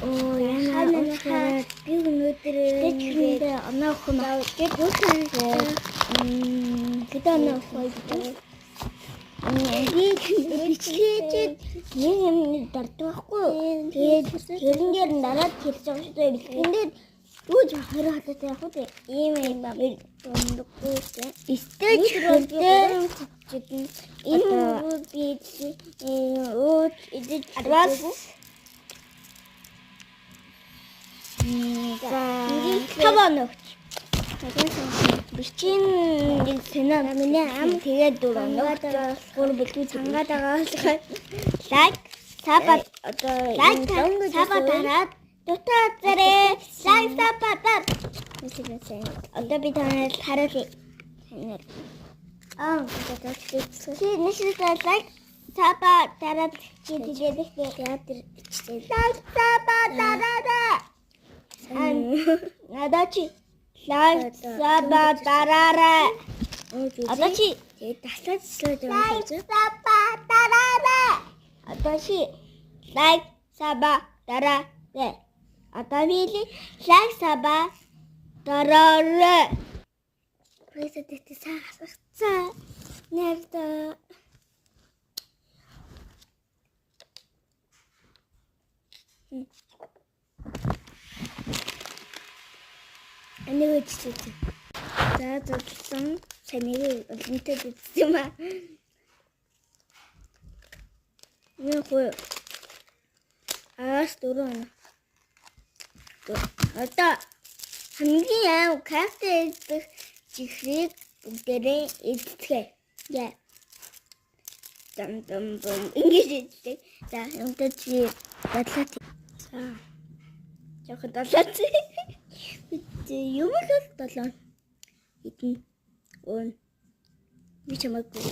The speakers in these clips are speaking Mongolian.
Оо яна би өнөөдөр тэгээд оноо охин тэгээд юу гэдэг оноо охин бичлээчээд нэг юм дарддаг байхгүй. Тэгээд тэрэн дээр дараад тэрж байгаа шүү дээ. Бэлтгэндээ юу ч хоёр хатаатай яг үү. Ийм юм дундаггүй. Стейж дээр чигэн энэ би өөч идэж бас таваногч бичин сэнэ миний ам тэгээд дөрөнгө гур бэлтгэж цангаад байгаа лайк сабад одоо сабад дараад дутаа зэрэг лайк сабад одоо би танаас харуулъя чи нэшээ лайк сабад дараад гэдэг театр ичтэй лайк сабад дараад надачи лайк сабад дараарай. Адачи таслаад слайд явуулъя. Сабад дараарай. Адачи лайк сабад дараарай. Адавили лайк сабад дараарай. Пресэтэт саасаа нэрдэ. Энийг үчиж. За зодсон санийг олонтой бичсэн юм аа. Нэг дөрөв. Одоо хамгийн аав кафе идэх чихрийг бүгдээрээ идэх. Яа. Дам ингэж идэх. За өнтөө чи дадлаа. За. Жохо дадлаа. Юм л толон идэн өн би чамаагүй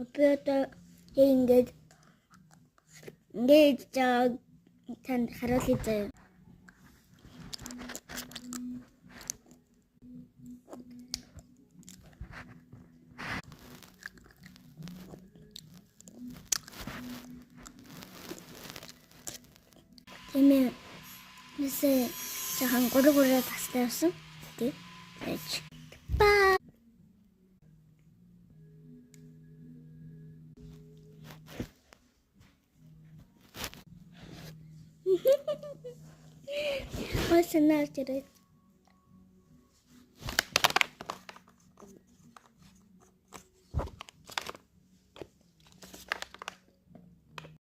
опята ингэж танд харуулъя заяа. Тэмээ Нэсэ жахан гургураа тастай явсан. Тэг. Байж. Ба. Хөөснөр тэрэг